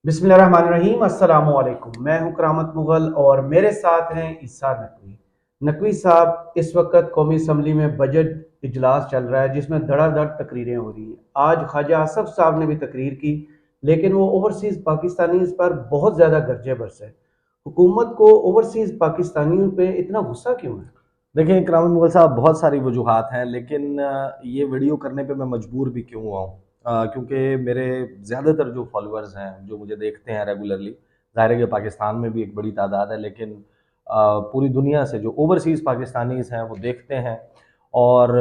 बिस्मिल्लाहिर्रहमानिर्रहीम। अस्सलामुअलैकुम। मैं हूं करामत मुगल और मेरे साथ हैं ईसा नकवी। नकवी साहब, इस वक्त कौमी असम्बली में बजट इजलास चल रहा है जिसमें धड़ाधड़ तकरीरें हो रही हैं। आज ख्वाजा आसफ साहब ने भी तकरीर की, लेकिन वो ओवरसीज़ पाकिस्तानी पर बहुत ज़्यादा गरजे बरसे। हुकूमत को ओवरसीज़ पाकिस्तानियों पे इतना गुस्सा क्यों है? देखिए इकराम मुगल साहब, बहुत सारी वजूहात हैं, लेकिन ये वीडियो करने पे मैं मजबूर भी क्यों हुआ हूँ, क्योंकि मेरे ज़्यादातर जो फॉलोअर्स हैं, जो मुझे देखते हैं रेगुलरली, ज़ाहिर है कि पाकिस्तान में भी एक बड़ी तादाद है, लेकिन पूरी दुनिया से जो ओवरसीज़ पाकिस्तानीज़ हैं वो देखते हैं। और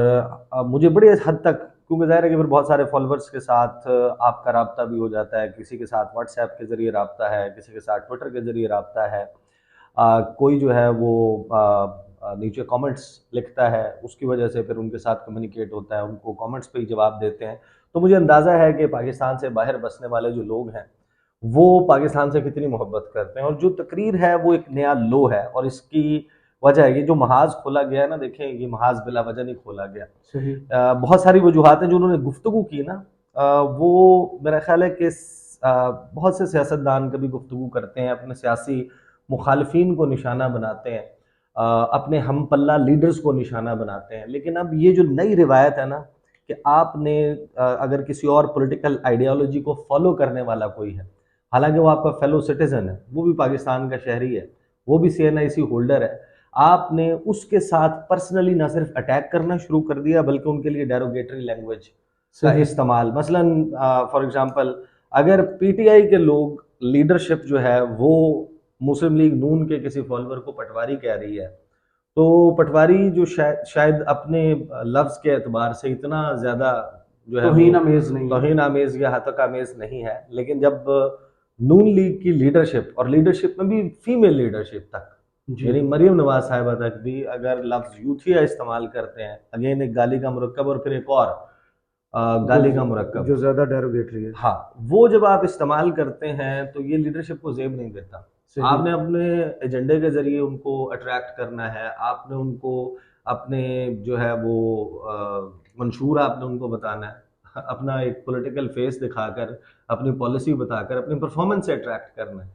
मुझे बड़ी हद तक, क्योंकि ज़ाहिर है कि फिर बहुत सारे फॉलोअर्स के साथ आपका रब्ता भी हो जाता है, किसी के साथ व्हाट्सएप के ज़रिए रब्ता है, किसी के साथ ट्विटर के ज़रिए रब्ता है। कोई जो है वो नीचे कमेंट्स लिखता है, उसकी वजह से फिर उनके साथ कम्युनिकेट होता है, उनको कमेंट्स पे ही जवाब देते हैं। तो मुझे अंदाज़ा है कि पाकिस्तान से बाहर बसने वाले जो लोग हैं, वो पाकिस्तान से कितनी मोहब्बत करते हैं। और जो तकरीर है वो एक नया लो है, और इसकी वजह है ये जो महाज खोला गया है ना, देखें ये महाज बिला वजह नहीं खोला गया। सही। बहुत सारी वजूहत हैं जो उन्होंने गुफ्तगू की ना, वो मेरा ख्याल है कि बहुत से सियासतदान कभी गुफ्तगू करते हैं, अपने सियासी मुखालफिन को निशाना बनाते हैं, अपने हम पल्ला लीडर्स को निशाना बनाते हैं। लेकिन अब ये जो नई रिवायत है ना, कि आपने अगर किसी और पॉलिटिकल आइडियोलॉजी को फॉलो करने वाला कोई है, हालांकि वो आपका फेलो सिटीजन है, वो भी पाकिस्तान का शहरी है, वो भी CNIC होल्डर है, आपने उसके साथ पर्सनली ना सिर्फ अटैक करना शुरू कर दिया, बल्कि उनके लिए डेरोगेटरी लैंग्वेज का सही। इस्तेमाल, मसलन फॉर एग्जांपल, अगर PTI के लोग, लीडरशिप जो है वो मुस्लिम लीग नून के किसी फॉलोअर को पटवारी कह रही है, तो पटवारी जो शायद शायद अपने लफ्ज़ के एतबार से इतना ज़्यादा जो है वो तौहीन आमेज नहीं है। तौहीन आमेज़ या हतक आमेज़ नहीं है, लेकिन जब नून लीग की लीडरशिप, और लीडरशिप में भी फीमेल लीडरशिप तक, जी। यानी मरीम नवाज साहिबा तक भी अगर लफ्ज़ यूथिया इस्तेमाल करते हैं, अगेन एक गाली का मुरक्कब और फिर एक और जो गाली का मुरक्कब, जो ज्यादा डेरोगेटरी है। हाँ, वो जब आप इस्तेमाल करते हैं तो ये लीडरशिप को ज़ेब नहीं देता। सही। आपने अपने एजेंडे के ज़रिए उनको अट्रैक्ट करना है, आपने उनको अपने जो है वो मंशूर आपने उनको बताना है, अपना एक पॉलिटिकल फेस दिखाकर, अपनी पॉलिसी बताकर, अपनी परफॉर्मेंस से अट्रैक्ट करना है।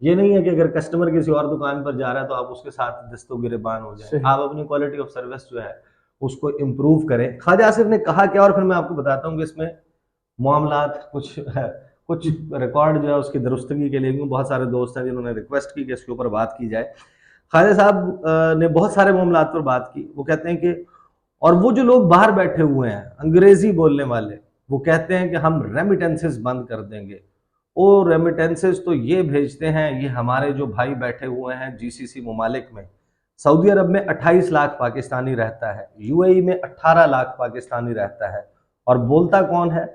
ये नहीं है कि अगर कस्टमर किसी और दुकान पर जा रहा है तो आप उसके साथ दस्तो गिरेबान हो जाएँ। सही। आप अपनी क्वालिटी ऑफ सर्विस जो है उसको इम्प्रूव करें। ख्वाजा आसिफ ने कहा क्या, और फिर मैं आपको बताता हूँ कि इसमें मामलात कुछ कुछ रिकॉर्ड जो है उसकी दुरुस्तगी के लिए, क्योंकि बहुत सारे दोस्त हैं जिन्होंने रिक्वेस्ट की कि इसके ऊपर बात की जाए। ख्वाजा साहब ने बहुत सारे मामलात पर बात की। वो कहते हैं कि, और वो जो लोग बाहर बैठे हुए हैं अंग्रेजी बोलने वाले, वो कहते हैं कि हम रेमिटेंसेस बंद कर देंगे। वो रेमिटेंसेस तो ये भेजते हैं, ये हमारे जो भाई बैठे हुए हैं GCC ममालिक में, सऊदी अरब में 28 लाख पाकिस्तानी रहता है, UAE में 18 लाख पाकिस्तानी रहता है, और बोलता कौन है?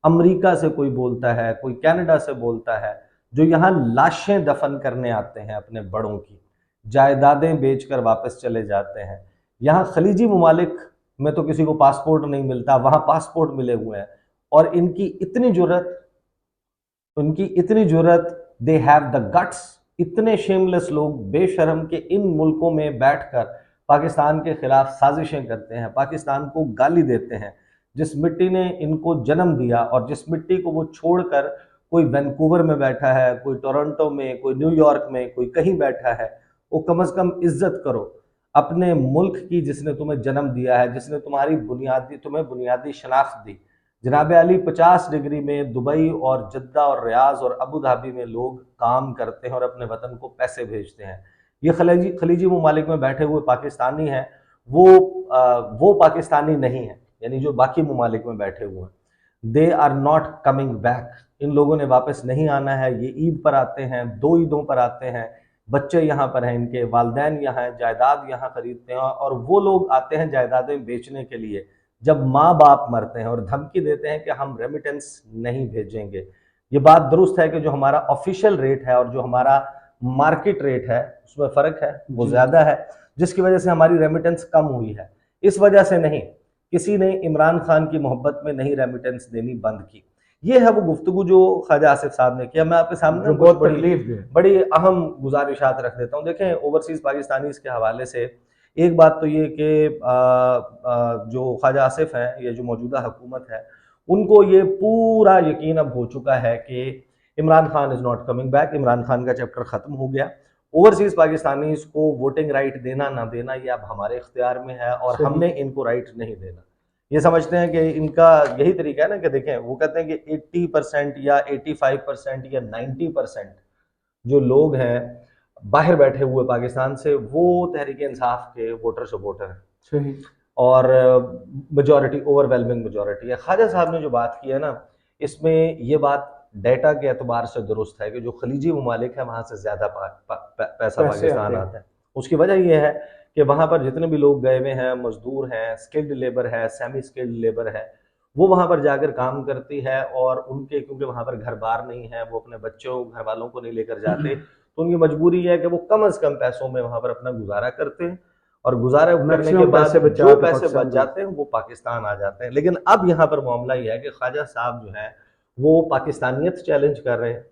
अमेरिका से कोई बोलता है, कोई कनाडा से बोलता है, जो यहाँ लाशें दफन करने आते हैं अपने बड़ों की, जायदादें बेचकर वापस चले जाते हैं। यहाँ खलीजी ममालिक में तो किसी को पासपोर्ट नहीं मिलता, वहाँ पासपोर्ट मिले हुए हैं। और इनकी इतनी जुर्रत, दे हैव द गट्स, इतने शेमलेस लोग बेशरम के इन मुल्कों में बैठकर पाकिस्तान के खिलाफ साजिशें करते हैं, पाकिस्तान को गाली देते हैं। जिस मिट्टी ने इनको जन्म दिया, और जिस मिट्टी को वो छोड़कर कोई वैंकूवर में बैठा है, कोई टोरंटो में, कोई न्यूयॉर्क में, कोई कहीं बैठा है, वो कम से कम इज्जत करो अपने मुल्क की, जिसने तुम्हें जन्म दिया है, जिसने तुम्हें बुनियादी शनाख्त दी। जनाब अली, 50 डिग्री में दुबई और जद्दा और रियाज और अबू धाबी में लोग काम करते हैं और अपने वतन को पैसे भेजते हैं। ये खलीजी ममालिक में बैठे हुए पाकिस्तानी हैं, वो वो पाकिस्तानी नहीं है, यानी जो बाकी ममालिक में बैठे हुए हैं, they are not coming back. इन लोगों ने वापस नहीं आना है। ये ईद पर आते हैं, 2 ईदों पर आते हैं, बच्चे यहाँ पर हैं, इनके वालदैन यहाँ हैं, जायदाद यहाँ खरीदते हैं, और वो लोग आते हैं जायदादें बेचने के लिए जब माँ बाप मरते हैं, और धमकी देते हैं कि हम रेमिटेंस नहीं भेजेंगे। ये बात दुरुस्त है कि जो हमारा ऑफिशियल रेट है और जो हमारा मार्केट रेट है उसमें फ़र्क है, वो जी। ज़्यादा है, जिसकी वजह से हमारी रेमिटेंस कम हुई है। इस वजह से नहीं, किसी ने इमरान खान की मोहब्बत में नहीं रेमिटेंस देनी बंद की। ये है वो गुफ्तगू जो ख्वाजा आसिफ साहब ने किया। मैं आपके सामने जो कुछ बहुत बड़ी तकलीफ दे। बड़ी अहम गुजारिशात रख देता हूँ। देखें, ओवरसीज़ पाकिस्तानीज़ के हवाले से एक बात तो ये कि जो ख्वाजा आसिफ हैं, ये जो मौजूदा हुकूमत है, उनको ये पूरा यकीन अब हो चुका है कि Imran Khan is not coming back, Imran Khan का चैप्टर खत्म हो गया। ओवरसीज पाकिस्तानीज को वोटिंग राइट देना ना देना ये अब हमारे इख्तियार में है और सही। हमने इनको राइट नहीं देना। ये समझते हैं कि इनका यही तरीका है ना कि देखें, वो कहते हैं कि 80% या 85% या 90% जो लोग हैं बाहर बैठे हुए पाकिस्तान से, वो तहरीक इंसाफ के वोटर सपोर्टर हैं सही। और मेजॉरिटी, ओवरवेलमिंग मेजॉरिटी है। ख्वाजा साहब ने जो बात की है ना, इसमें ये बात डेटा के एतबार से दुरुस्त है कि जो खलीजी ममालिक है वहाँ से ज़्यादा पैसा पैसे पाकिस्तान आते हैं। आता है। उसकी वजह यह है कि वहाँ पर जितने भी लोग गए हुए हैं, मजदूर हैं, स्किल्ड लेबर है, सेमी स्किल्ड लेबर है, वो वहाँ पर जाकर काम करती है और उनके, क्योंकि वहाँ पर घर बार नहीं है, वो अपने बच्चों घर वालों को नहीं लेकर जाते, तो उनकी मजबूरी है कि वो कम अज़ कम पैसों में वहाँ पर अपना गुजारा करते हैं और गुजारा करने के मैक्सिमम बाद पैसे बचा जो के पैसे पाकिस्तान बच भेज। जाते हैं वो पाकिस्तान आ जाते हैं। लेकिन अब यहाँ पर मामला ये है कि ख्वाजा साहब जो है वो पाकिस्तानियत चैलेंज कर रहे हैं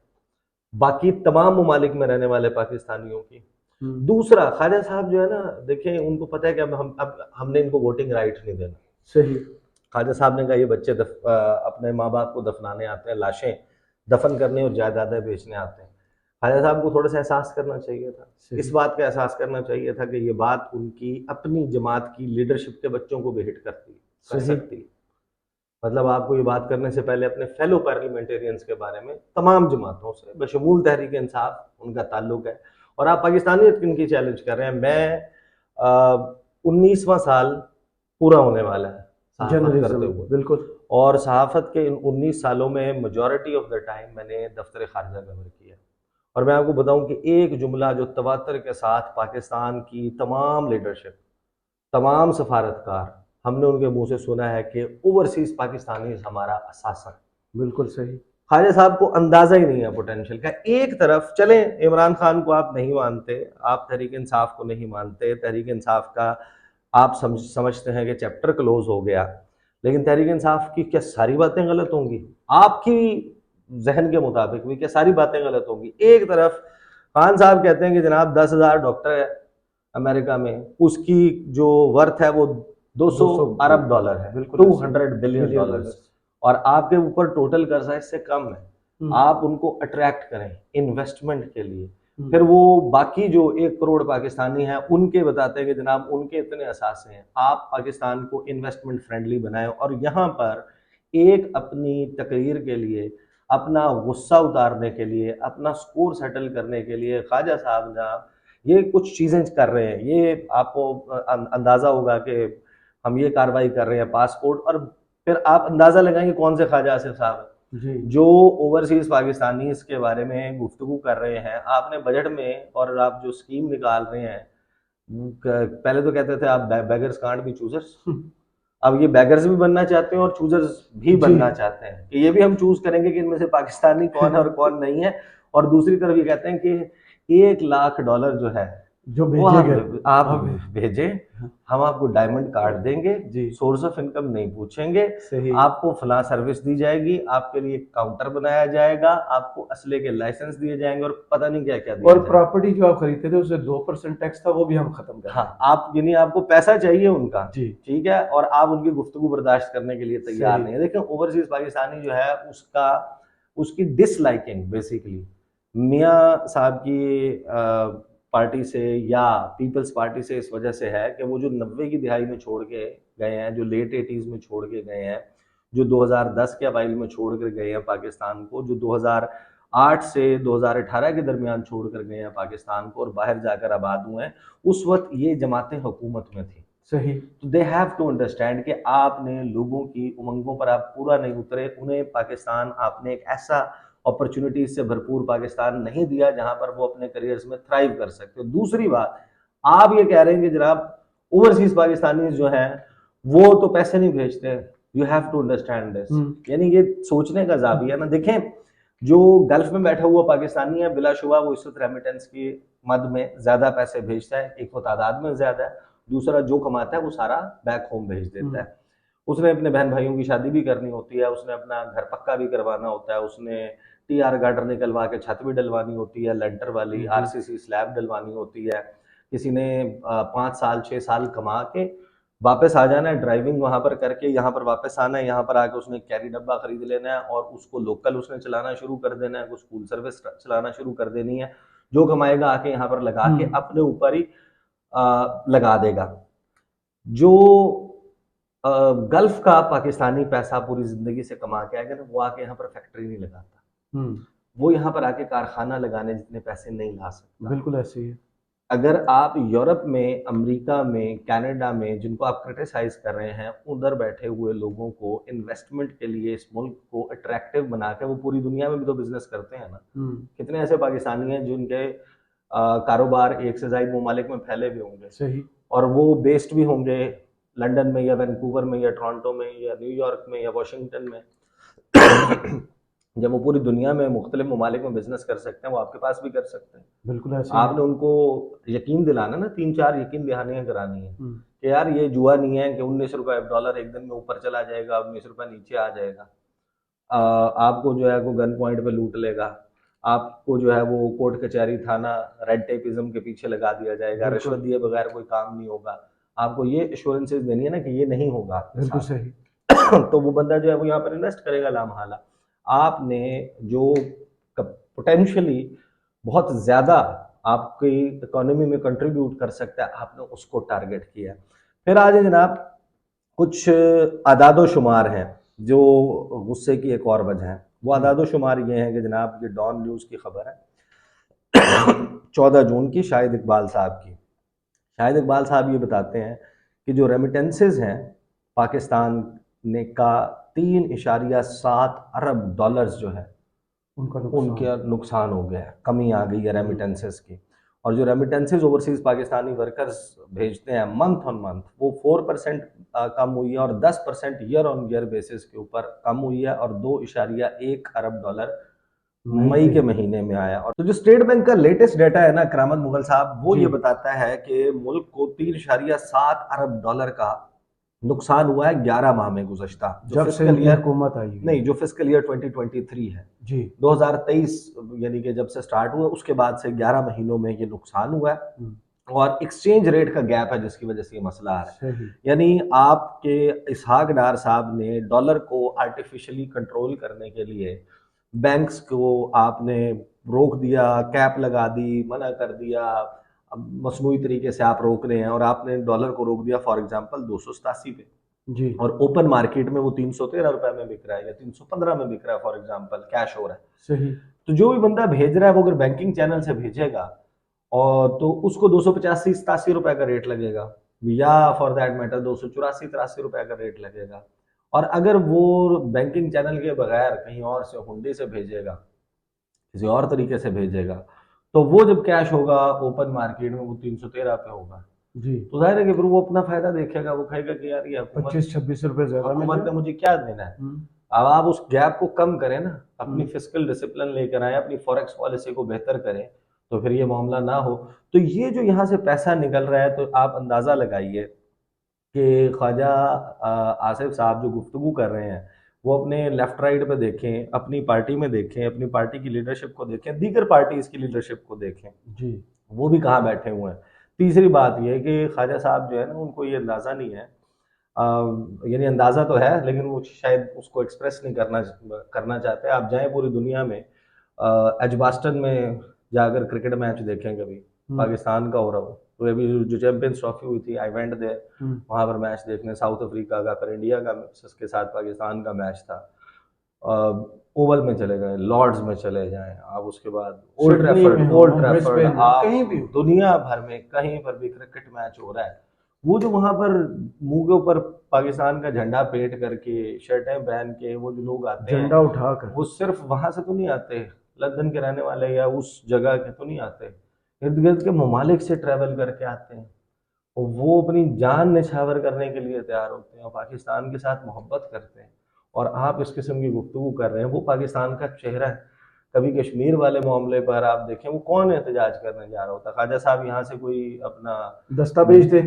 बाकी तमाम ममालिक में रहने वाले पाकिस्तानियों की। दूसरा, ख्वाजा साहब जो है ना, देखें उनको पता है कि अब हमने इनको वोटिंग राइट नहीं देना। सही। ख्वाजा साहब ने कहा ये बच्चे अपने माँ बाप को दफनाने आते हैं, लाशें दफन करने और जायदादें बेचने आते हैं। ख्वाजा साहब को थोड़ा सा एहसास करना चाहिए था, इस बात का एहसास करना चाहिए था कि ये बात उनकी अपनी जमात की लीडरशिप के बच्चों को भी हिट कर सकती है। मतलब आपको ये बात करने से पहले अपने फेलो पार्लियामेंटेरियंस के बारे में तमाम जमातों से बशमूल तहरीक इंसाफ उनका ताल्लुक है और आप पाकिस्तानियत किनकी चैलेंज कर रहे हैं। मैं 19वां साल पूरा होने वाला है सहाफत करते हुए, बिल्कुल। और सहाफत के इन 19 सालों में मेजॉरिटी ऑफ द टाइम मैंने दफ्तर खारजा कवर किया और मैं आपको बताऊं कि एक जुमला जो तवातर के साथ पाकिस्तान की तमाम लीडरशिप, तमाम सफारतकार, हमने उनके मुंह से सुना है कि ओवरसीज पाकिस्तानी हमारा असासा। बिल्कुल सही। ख्वाजा साहब को अंदाजा ही नहीं है पोटेंशियल का। एक तरफ चले, इमरान खान को आप नहीं मानते, आप तहरीक इंसाफ को नहीं मानते, तहरीक इंसाफ का आप समझते हैं कि चैप्टर क्लोज हो गया, लेकिन तहरीक इंसाफ की क्या सारी बातें गलत होंगी? आपकी जहन के मुताबिक भी क्या सारी बातें गलत होंगी? एक तरफ खान साहब कहते हैं कि जनाब 10,000 डॉक्टर है अमेरिका में, उसकी जो वर्थ है वो 200 अरब डॉलर है, बिल्कुल 200 बिलियन डॉलर्स, और आपके ऊपर टोटल कर्जा इससे कम है। आप उनको अट्रैक्ट करें इन्वेस्टमेंट के लिए, फिर वो बाकी जो 1 करोड़ पाकिस्तानी हैं उनके बताते हैं कि जनाब उनके इतने असासे हैं, आप पाकिस्तान को इन्वेस्टमेंट फ्रेंडली बनाएं। और यहाँ पर एक अपनी तकरीर के लिए, अपना गुस्सा उतारने के लिए, अपना स्कोर सेटल करने के लिए ख्वाजा साहब जनाब ये कुछ चीज़ें कर रहे हैं। ये आपको अंदाज़ा होगा कि हम ये कार्रवाई कर रहे हैं पासपोर्ट, और फिर आप अंदाज़ा लगाएंगे कौन से ख्वाजा आसिफ साहब जी। जो ओवरसीज पाकिस्तानी के बारे में गुफ्तगू कर रहे हैं। आपने बजट में और आप जो स्कीम निकाल रहे हैं, पहले तो कहते थे आप बेगर्स कांट बी चूजर्स, अब ये बेगर्स भी बनना चाहते हैं और चूजर्स भी बनना चाहते हैं कि ये भी हम चूज करेंगे कि इनमें से पाकिस्तानी कौन है और कौन नहीं है। और दूसरी तरफ ये कहते हैं कि $1,00,000 जो है जो वो आप भेजें, भेजें, हम आपको डायमंड कार्ड देंगे, जी। सोर्स ऑफ इनकम नहीं पूछेंगे, सही। आपको फला सर्विस दी जाएगी, आपके लिए काउंटर बनाया जाएगा, आपको असले के लाइसेंस दिए जाएंगे और पता नहीं क्या क्या दिया और जाएगा। प्रॉपर्टी जो आप खरीदते थे उससे 2% टैक्स था, वो भी हम खत्म कर हाँ, आप यानी आपको पैसा चाहिए उनका, जी। ठीक है, और आप उनकी गुफ्तगू बर्दाश्त करने के लिए तैयार सही। नहीं है। देखिए ओवरसीज पाकिस्तानी जो है उसकी डिसलाइकिंग बेसिकली मियाँ साहब की पार्टी से या पीपल्स पार्टी से इस वजह से है कि वो जो 90 की दिहाई में छोड़ के गए हैं, जो लेट 80s में छोड़ के गए हैं, जो 2010 के अवाइल में छोड़ कर गए हैं पाकिस्तान को, जो 2008 से 2018 के दरमियान छोड़ कर गए हैं पाकिस्तान को और बाहर जाकर आबाद हुए हैं, उस वक्त ये जमातें हुकूमत में थी। सही। तो दे हैव टू अंडरस्टैंड कि आपने लोगों की उमंगों पर आप पूरा नहीं उतरे, उन्हें पाकिस्तान, आपने एक ऐसा अपॉर्चुनिटी से भरपूर पाकिस्तान नहीं दिया जहां पर वो अपने करियर्स में थ्राइव कर सकते। दूसरी बात, आप ये कह रहे हैं कि जनाब ओवरसीज पाकिस्तानी जो हैं वो तो पैसे नहीं भेजते, you have to understand this, यानी ये सोचने का जाविया ना। देखें, जो गल्फ में बैठा हुआ पाकिस्तानी है बिलाशुबा वो इस वक्त रेमिटेंस की मद में ज्यादा पैसे भेजता है, एक तो तादाद में ज्यादा है, दूसरा जो कमाता है वो सारा बैक होम भेज देता है। उसने अपने बहन भाइयों की शादी भी करनी होती है, उसने अपना घर पक्का भी करवाना होता है, उसने टीआर गार्डर निकलवा के छत भी डलवानी होती है, लेंटर वाली आरसीसी स्लैब डलवानी होती है। किसी ने 5 साल 6 साल कमा के वापस आ जाना है, ड्राइविंग वहां पर करके यहाँ पर वापस आना है, यहाँ पर आके उसने कैरी डब्बा खरीद लेना है और उसको लोकल उसने चलाना शुरू कर देना है, कुछ स्कूल सर्विस चलाना शुरू कर देनी है। जो कमाएगा आके यहाँ पर लगा के अपने ऊपर ही लगा देगा। जो गल्फ का पाकिस्तानी पैसा पूरी जिंदगी से कमा के आएगा ना, वो आके यहाँ पर फैक्ट्री नहीं लगाता, वो यहाँ पर आके कारखाना लगाने जितने पैसे नहीं ला सकता। बिल्कुल ऐसे ही है। अगर आप यूरोप में, अमेरिका में, कनाडा में, जिनको आप क्रिटिसाइज कर रहे हैं, उधर बैठे हुए लोगों को इन्वेस्टमेंट के लिए इस मुल्क को अट्रैक्टिव बना के वो पूरी दुनिया में भी तो बिजनेस करते हैं ना। कितने ऐसे पाकिस्तानी हैं जिनके कारोबार एक से ज्यादा ममालिक में फैले हुए होंगे, सही, और और वो बेस्ड भी होंगे लंदन में या वैंकूवर में या टोरंटो में या न्यूयॉर्क में या वाशिंगटन में। जब वो पूरी दुनिया में मुख्तलिफ ममालिक में बिजनेस कर सकते हैं, वो आपके पास भी कर सकते हैं। बिल्कुल ऐसे आपने उनको यकीन दिलाना ना, 3-4 यकीन दहानियां करानी है कि यार ये जुआ नहीं है कि 19 रुपए डॉलर एक दिन में ऊपर चला जाएगा, 19 रुपए नीचे आ जाएगा। आपको जो है वो गन पॉइंट पे लूट लेगा, आपको जो है वो कोर्ट कचहरी थाना रेड टेपिज्म के पीछे लगा दिया जाएगा, रिश्वत दिए बगैर कोई काम नहीं होगा। आपको ये एश्योरेंसेस देनी है ना कि ये नहीं होगा। बिल्कुल सही। तो वो बंदा जो है वो यहाँ पर इन्वेस्ट करेगा लामहाला। आपने जो पोटेंशियली बहुत ज्यादा आपकी इकोनॉमी में कंट्रीब्यूट कर सकता है, आपने उसको टारगेट किया। फिर आज जनाब कुछ आदादो शुमार हैं जो गुस्से की एक और वजह है। वो आदादो शुमार ये हैं कि जनाब ये डॉन न्यूज़ की खबर है 14 जून की, शाहिद इकबाल साहब की। शाहिद इकबाल साहब ये बताते हैं कि जो रेमिटेंसेज हैं पाकिस्तान ने का 3.7 अरब डॉलर्स जो है उनका नुकसान हो गया है, कमी आ गई है रेमिटेंसेस की। और जो रेमिटेंसेस ओवरसीज पाकिस्तानी वर्कर्स भेजते हैं मंथ ऑन मंथ, वो 4% कम हुई है और 10% ईयर ऑन ईयर बेसिस के ऊपर कम हुई है, और 2.1 अरब डॉलर मई के महीने में आया। और तो जो स्टेट बैंक का लेटेस्ट डाटा है ना करामत मुगल साहब, वो ये बताता है कि मुल्क को 3.7 अरब डॉलर का नुकसान हुआ है 11 माह में गुज़श्ता, जब से हुकूमत आई नहीं, जो फिस्कल ईयर 2023 है जी, 2023 यानी कि जब से स्टार्ट हुआ उसके बाद से 11 महीनों में ये नुकसान हुआ है। और एक्सचेंज रेट का गैप है जिसकी वजह से ये मसला आ रहा है। यानी आपके इसहाक डार साहब ने डॉलर को आर्टिफिशियली कंट्रोल करने के लिए बैंक्स को आपने रोक दिया, कैप लगा दी, मना कर दिया, मसनूई तरीके से आप रोक रहे हैं, और आपने डॉलर को रोक दिया फॉर एग्जांपल 287 पे जी, और ओपन मार्केट में वो 313 रुपए में बिक रहा है या 315 में बिक रहा है फॉर एग्जांपल, कैश हो रहा है। सही। तो जो भी बंदा भेज रहा है वो अगर बैंकिंग चैनल से भेजेगा और तो उसको 285-87 रुपए का रेट लगेगा, या फॉर दैट मैटर 284-83 रुपए का रेट लगेगा। और अगर वो बैंकिंग चैनल के बगैर कहीं और से हुंडी से भेजेगा, किसी और तरीके से भेजेगा, तो वो जब कैश होगा ओपन मार्केट में वो 313 पे होगा जी, तो जाहिर है कि फिर वो अपना फायदा देखेगा, वो कहेगा कि यार ये 25-26 रुपए ज्यादा हुकूमत ने मुझे क्या देना है। अब आप उस गैप को कम करें ना, अपनी फिस्कल डिसिप्लिन लेकर आए, अपनी फॉरेक्स पॉलिसी को बेहतर करें, तो फिर ये मामला ना हो। तो ये जो यहाँ से पैसा निकल रहा है, तो आप अंदाजा लगाइए कि ख्वाजा आसिफ साहब जो गुफ्तगू कर रहे हैं वो अपने लेफ्ट राइट पे देखें, अपनी पार्टी में देखें, अपनी पार्टी की लीडरशिप को देखें, दीगर पार्टीज की लीडरशिप को देखें जी, वो भी कहाँ बैठे हुए हैं। तीसरी बात यह है कि ख्वाजा साहब जो है ना, उनको ये अंदाज़ा नहीं है, यानी अंदाज़ा तो है लेकिन वो शायद उसको एक्सप्रेस नहीं करना चाहते। आप जाएं पूरी दुनिया में, एजबास्टन में जाकर क्रिकेट मैच देखें कभी पाकिस्तान का हो रहा हो, तो अभी जो चैंपियंस ट्रॉफी हुई थी, आई वेंट देयर, वहां पर मैच देखने, साउथ अफ्रीका का फिर इंडिया का के साथ पाकिस्तान का मैच था। ओवल में चले गए, लॉर्ड्स में चले जाएं आप, उसके बाद ओल्ड ट्रैफर्ड, आप कहीं भी दुनिया भर में कहीं पर भी क्रिकेट मैच हो रहा है, वो जो वहां पर मुंह के ऊपर पाकिस्तान का झंडा पेट करके, शर्टें पहन के वो जो लोग आते हैं, झंडा उठाकर, वो सिर्फ वहां से तो नहीं आते, लंदन के रहने वाले या उस जगह के तो नहीं आते, इर्द गिर्द के ममालिक से ट्रैवल करके आते हैं, और वो अपनी जान निछावर करने के लिए तैयार होते हैं और पाकिस्तान के साथ मोहब्बत करते हैं। और आप इस किस्म की गुफ्तगू कर रहे हैं, वो पाकिस्तान का चेहरा है। कभी कश्मीर वाले मामले पर आप देखें, वो कौन एहतजाज करने जा रहा होता, ख्वाजा साहब यहाँ से कोई अपना दस्ता भेजते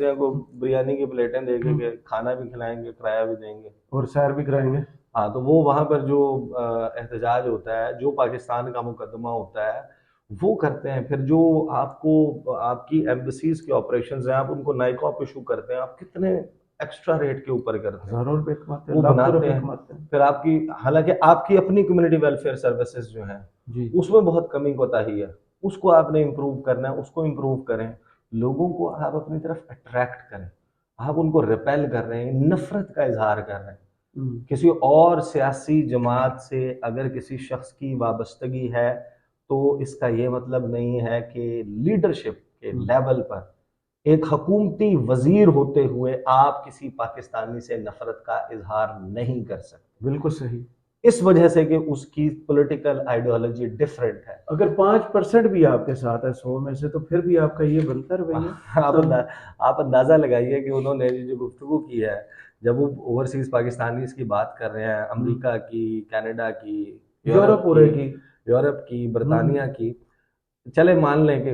हैं, कोई बिरयानी की प्लेटें देंगे कि खाना भी खिलाएंगे, किराया भी देंगे और सैर भी कराएंगे। हाँ, तो वो वहाँ पर जो एहतजाज होता है, जो पाकिस्तान का मुकदमा होता है, वो करते हैं। फिर जो आपको आपकी एम्बेसीज के ऑपरेशंस हैं, आप उनको नाइकॉप इशू करते हैं, आप कितने एक्स्ट्रा रेट के ऊपर करते हैं, हजारों रुपए कमाते हैं, वो लाखों बनाते रुपए हैं। कमाते हैं। फिर आपकी, हालांकि आपकी अपनी कम्युनिटी वेलफेयर सर्विसेज जो हैं जी। उसमें बहुत कमी कोताही है, उसको आपने इम्प्रूव करना है, उसको इम्प्रूव करें। लोगों को आप अपनी तरफ अट्रैक्ट करें, आप उनको रिपेल कर रहे हैं, नफरत का इजहार कर रहे हैं। किसी और सियासी जमात से अगर किसी शख्स की वाबस्तगी है तो इसका ये मतलब नहीं है कि लीडरशिप के लेवल पर एक हकूमती वजीर होते हुए आप किसी पाकिस्तानी से नफरत का इजहार नहीं कर सकते। बिल्कुल सही। इस वजह से कि उसकी पॉलिटिकल आइडियोलॉजी डिफरेंट है। अगर 5% भी आपके साथ है 100 में से, तो फिर भी आपका ये बनता रवैया। आप आप अंदाजा लगाइए कि उन्होंने जो गुफ्तगू की है, जब वो ओवरसीज पाकिस्तानीज की बात कर रहे हैं, अमेरिका की, कनाडा की, यूरोप पूरे की। यूरोप की, बरतानिया की, चले मान लें कि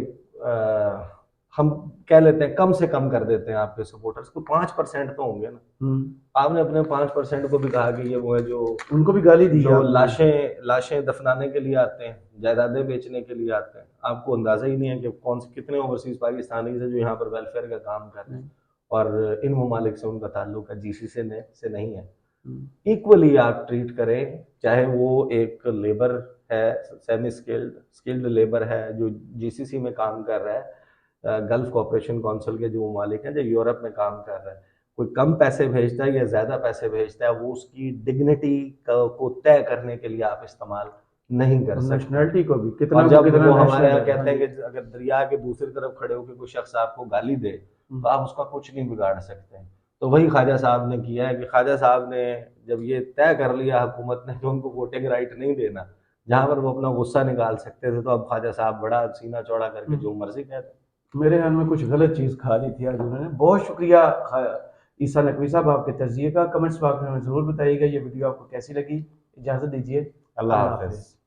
हम कह लेते हैं कम से कम कर देते हैं आपके सपोर्टर्स को, 5% तो होंगे ना। आपने अपने 5% को भी कहा कि ये वो है जो उनको भी गाली दी जो आपने। लाशें दफनाने के लिए आते हैं, जायदादें बेचने के लिए आते हैं। आपको अंदाजा ही नहीं है कि कौन से कितने ओवरसीज पाकिस्तानी है जो यहाँ पर वेलफेयर का काम कर रहे हैं, और इन ममालिक से उनका ताल्लुक है, जीसी से नहीं है। इक्वली आप ट्रीट करें, चाहे वो एक लेबर है, सेमी स्किल्ड लेबर है जो जीसीसी में काम कर रहा है, गल्फ कॉपरेशन काउंसिल के जो ममालिक हैं जो यूरोप में काम कर रहा है, कोई कम पैसे भेजता है या ज़्यादा पैसे भेजता है, वो उसकी डिग्निटी को तय करने के लिए आप इस्तेमाल नहीं कर सकते। नेशनैलिटी को भी कितना और जब कितना वो हमारे यहाँ नेशनल है। कहते हैं कि अगर दरिया के दूसरी तरफ खड़े होकर कोई शख्स आपको गाली दे तो आप उसका कुछ नहीं बिगाड़ सकते हैं। तो वही ख्वाजा साहब ने किया है कि ख्वाजा साहब ने जब ये तय कर लिया हुकूमत ने कि उनको वोटिंग राइट नहीं देना, जहाँ पर वो अपना गुस्सा निकाल सकते थे, तो अब ख्वाजा साहब बड़ा सीना चौड़ा करके जो मर्जी कहते। मेरे ख्याल में कुछ गलत चीज़ खा ली थी आज उन्होंने। बहुत शुक्रिया ईसा नकवी साहब आपके तजिए का। कमेंट्स बॉक्स में ज़रूर बताइएगा ये वीडियो आपको कैसी लगी। इजाज़त दीजिए। अल्लाह हाफिज़।